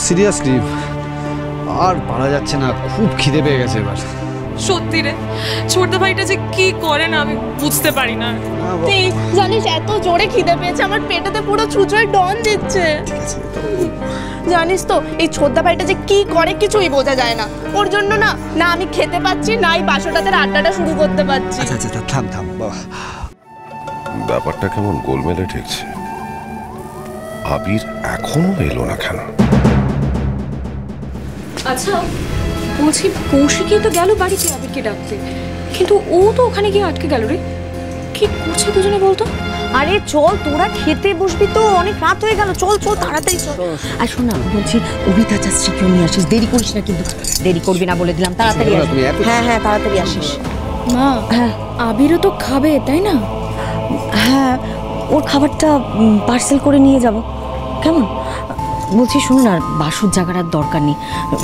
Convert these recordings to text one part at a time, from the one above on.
Seriously আর পারা যাচ্ছে না, খুব খিদে পেয়ে গেছে এবার। সত্যি রে, ছোট ভাইটা যে কি করে না আমি বুঝতে পারি না। জানিস এত জোরে খিদে পেয়েছে আমার পেটেতে পুরো ছুঁচোয় ডন দিচ্ছে। জানিস তো এই ছোটদা ভাইটা যে কি করে কিছুই বোঝা যায় না। ওর জন্য না না আমি খেতে পাচ্ছি না এই বাসটাতে আড্ডাটা শুরু করতে পারছি। আচ্ছা আচ্ছা থাম থাম, ব্যাপারটা কেমন গোলমেলে ঠেকছে। আবির এখনো এলো না কেন? আচ্ছা বলছি, কৌশিকই তো গেল বাড়িতে আবিরকে ডাকতে, কিন্তু ও তো ওখানে গিয়ে আটকে গেল রে। কি করছে দুজনে বলতো? আরে চল তোরা খেতে বসবি তো, অনেক রাত হয়ে গেল, চল চল তাড়াতাড়ি চল। আর শোন না, বলছি অভিতা চাচ্ছিকেও নিয়ে আসিস, দেরি করিস না কিন্তু। দেরি করবি না বলে দিলাম, তাড়াতাড়ি আসবি। হ্যাঁ হ্যাঁ তাড়াতাড়ি আসিস। মা হ্যাঁ আবিরও তো খাবে তাই না? হ্যাঁ ওর খাবারটা পার্সেল করে নিয়ে যাব, কেমন? বলছি শুনুন, আর বাসুর জায়গার আর দরকার নেই,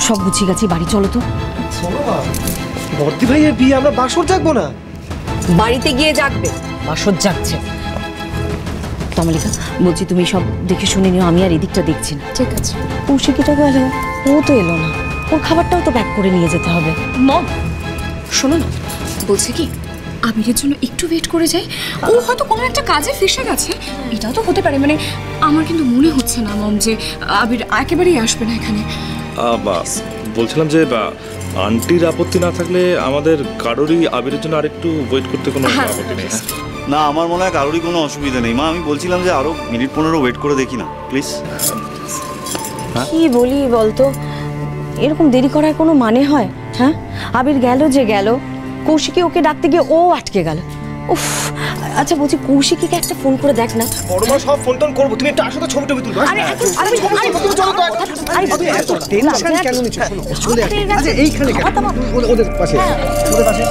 সব গুছিয়ে গেছি, বাড়ি চলো তো। বর্দি ভাইয়ের বিয়ে আমরা বাসর জাগবো না? বাড়িতে গিয়ে জাগবে, বাসর জাগছে। তমালিকা বলছি তুমি সব দেখে শুনে নিও, আমি আর এদিকটা দেখছি না। ঠিক আছে। কৌশিকীটা গেল, ও তো এলো না, ওর খাবারটাও তো প্যাক করে নিয়ে যেতে হবে। মম শোনো না, বলছে কি আবিরের জন্য একটু ওয়েট করে যাই, ও হয়তো কোনো একটা কাজে ফেসে গেছে, এটাও তো হতে পারে। মানে আমার কিন্তু মনে হচ্ছে না মম যে আবির একেবারেই আসবে না এখানে। বলছিলাম যে আন্টির আপত্তি না থাকলে আমাদের কারোরই আবিরের জন্য আরেকটু ওয়েট করতে কোনো আপত্তি নেই। না আমার মনে হয় কারোরই কোনো অসুবিধা নেই মা। আমি বলছিলাম যে আরো মিনিট 15 ওয়েট করে দেখি না প্লিজ। কি বলি বলতো, এরকম দেরি করার কোনো মানে হয়? হ্যাঁ আবির গেল যে গেল, কৌশিকী ওকে ডাকতে গিয়ে ও আটকে গেল। উফ আচ্ছা বলছি কৌশিকীকে একটা ফোন করে দেখ না। বড় মা সব ফোন টোন করবো, তুমি একটু আসো তো, ছবি টবি তুলবো। আরে টেনশন কেন নিচ্ছ? চলে আসো। আচ্ছা এইখানে কেন? ওদের পাশে, ওদের পাশে।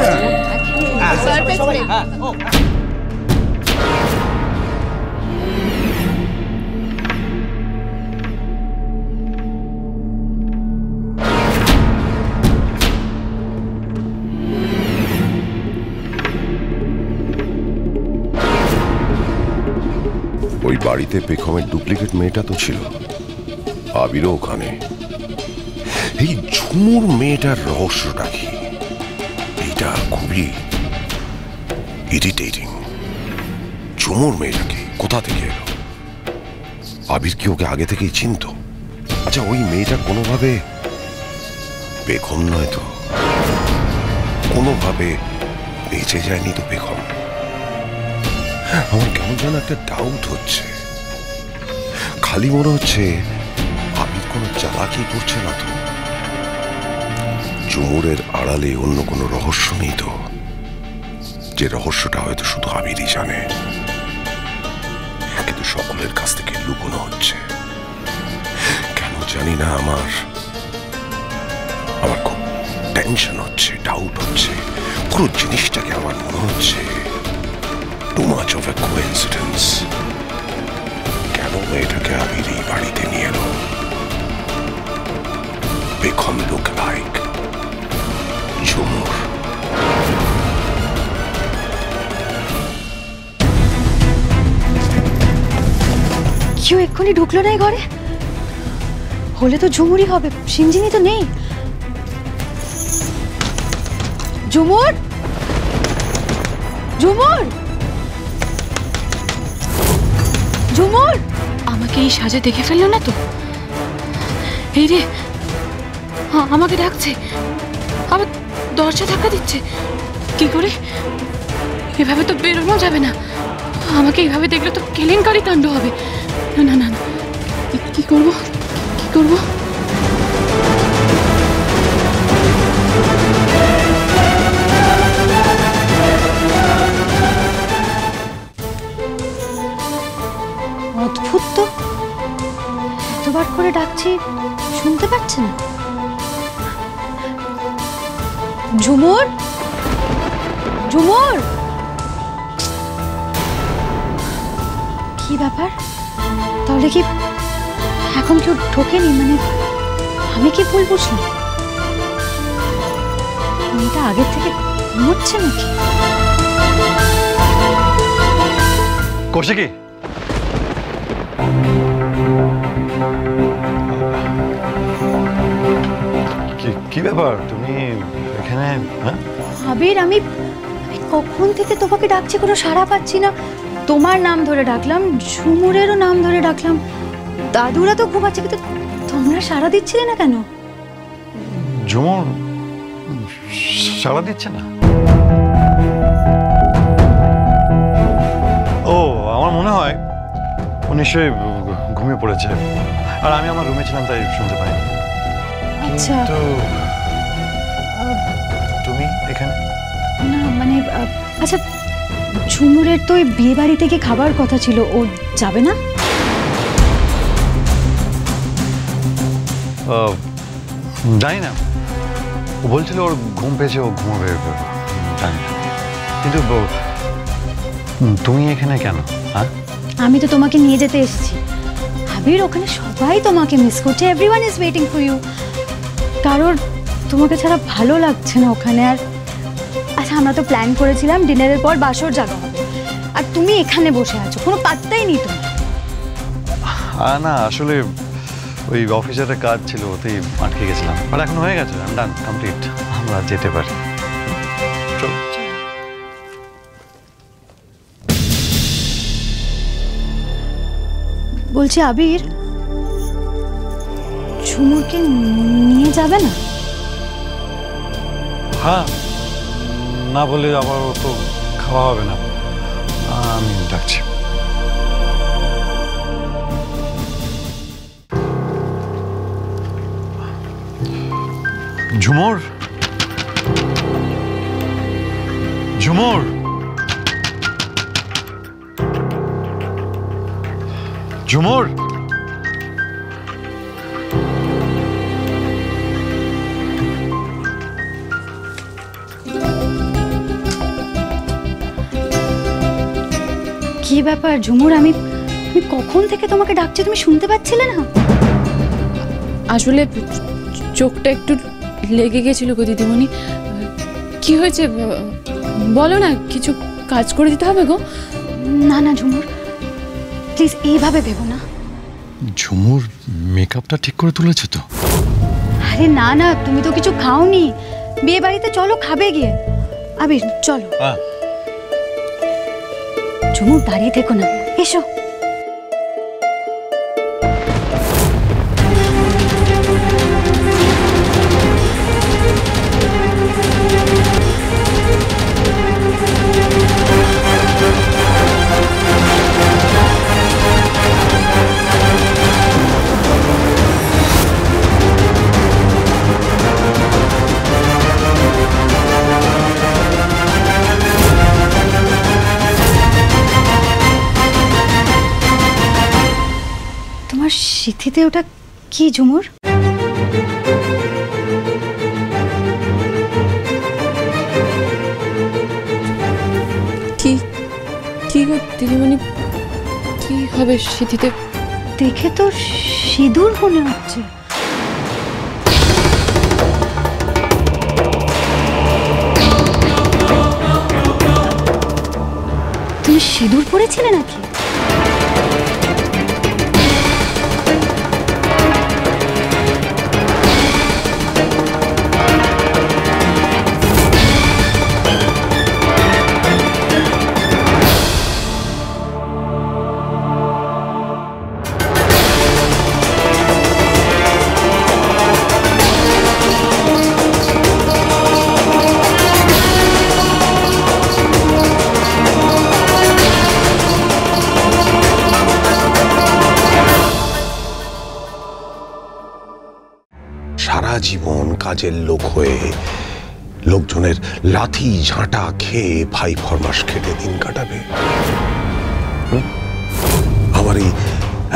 ওই বাড়িতে পেখমের ডুপ্লিকেট মেয়েটা তো ছিল, আবিরও ওখানে। এই ঝুমুর মেয়েটার রহস্যটা কি? এইটা খুবই ইরিটেটিং। ঝুমুর মেয়েটাকে কোথা থেকে এলো? আবির কি ওকে আগে থেকেই চিনত? আচ্ছা ওই মেয়েটা কোনোভাবে পেখম নয় তো? কোনোভাবে বেঁচে যায়নি তো পেখম? আমার কেমন যেন একটা ডাউট হচ্ছে। খালি মনে হচ্ছে আবির কোনো চালাকি করছে না তো? ঝুমুরের আড়ালে অন্য কোনো রহস্য নেই তো? যে রহস্যটা হয়তো শুধু আবিরই জানে, কিন্তু সকলের কাছ থেকে লুকোনো হচ্ছে। কেন জানি না আমার খুব টেনশন হচ্ছে, ডাউট হচ্ছে। পুরো জিনিসটাকে আমার মনে হচ্ছে too much of a coincidence. কেন মেয়েটাকে আবির এই বাড়িতে নিয়ে এলো? পেখম look like ঝুমুর। কেউ এক্ষুনি ঢুকলো না ঘরে? হলে তো ঝুমুরই হবে, সিঞ্জিনি তো নেই। ঝুমুর, ঝুমুর, ঝুমুর, আমাকে এই সাজে দেখে ফেললো না তো? এই রে আমাকে ডাকছে, আবার দরজা ধাক্কা দিচ্ছে। কি করে? এভাবে তো বেরোনো যাবে না, আমাকে এইভাবে দেখলে তো কেলেঙ্কারি কাণ্ড হবে। না না না, কি করবো কি করবো? অদ্ভুত তো, এতবার করে ডাকছি শুনতে পাচ্ছে না। ঝুমুর, ঝুমুর, কি ব্যাপার? তাহলে কি এখন কেউ ঢোকেনি? মানে আমি কি ভুল বুঝলাম? মেয়েটা আগের থেকে ঘুমোচ্ছে নাকি? কৌশিকী ব্যাপার তুমি এখানে? হ্যাঁ আবির, আমি কখন থেকে তোমাকে ডাকছি, কোনো সাড়া পাচ্ছি না। তোমার নাম ধরে ডাকলাম, ঝুমুরেরও নাম ধরে ডাকলাম, দাদুরা তো ঘুমাচ্ছে, কিন্তু তোমরা সাড়া দিচ্ছিলে না কেন? ঝুমুর সাড়া দিচ্ছে না? ও, আমার মনে হয় ও নিশ্চয়ই ঘুমিয়ে পড়েছে, আর আমি আমার রুমে ছিলাম তাই শুনতে পাইনি। আচ্ছা, তো তুমি এখানে? না মানে আচ্ছা, ঝুমুরের তো ওই বিয়ে বাড়ি থেকে খাবার কথা ছিল, ও যাবে না? জানি না, ও বলছিল ওর ঘুম পেয়েছে, ও ঘুমাবে, জানি না। কিন্তু তুমি এখানে কেন? হ্যাঁ, আমি তো তোমাকে নিয়ে যেতে এসেছি আবির, ওখানে সবাই তোমাকে মিস করছে, everyone is waiting for you. কারোর তোমাকে ছাড়া ভালো লাগছে না ওখানে। আর আচ্ছা, আমরা তো প্ল্যান করেছিলাম ডিনারের পর বাসর জাগা হবে, আর তুমি এখানে বসে আছো, কোনো পাত্তাই নেই তোমার। না, আসলে ওই অফিসের একটা কাজ ছিল, ওতেই আটকে গেছিলাম, আর এখন হয়ে গেছে, ডান, কমপ্লিট, আমরা যেতে পারি। চল। বলছি আবির, ঝুমুরকে নিয়ে যাবে না? হ্যাঁ, না বলে আবার ও তো খাওয়া হবে না, আমি ডাকছি। ঝুমুর, ঝুমুর, ঝুমুর, কি ব্যাপার ঝুমুর, আমি কখন থেকে তোমাকে ডাকছি, তুমি শুনতে পাচ্ছিলে না? আসলে চোখটা একটু লেগে গেছিল গো দিদিমণি। কি হয়েছে বলো না, কিছু কাজ করে দিতে হবে গো? না না ঝুমুর, প্লিজ এইভাবে ভেবো না। ঝুমুর মেকআপটা ঠিক করে তুলেছে তো? আরে না না, তুমি তো কিছু খাওনি, বিয়ে বাড়িতে চলো, খাবে গিয়ে। আবির চলো। ঝুমুর দাঁড়িয়ে থেকো না, এসো। তোমার সিথিতে ওটা কি ঝুমুর? কি কি গো দিদিমণি, কি হবে সিথিতে? দেখে তো সিঁদুর মনে হচ্ছে। তুমি সিঁদুর পরেছিলে নাকি? সারা জীবন কাজের লোক হয়ে লোকজনের লাথি ঝাঁটা খেয়ে ভাই ফরমাস খেটে দিন কাটাবে। আমার এই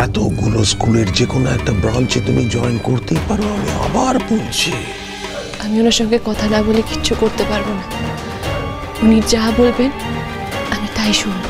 এতগুলো স্কুলের যে কোনো একটা ব্রাঞ্চে তুমি জয়েন করতেই পারো। আমি আবার বলছি, আমি ওনার সঙ্গে কথা না বলে কিচ্ছু করতে পারবো না। উনি যা বলবেন আমি তাই শুনবো।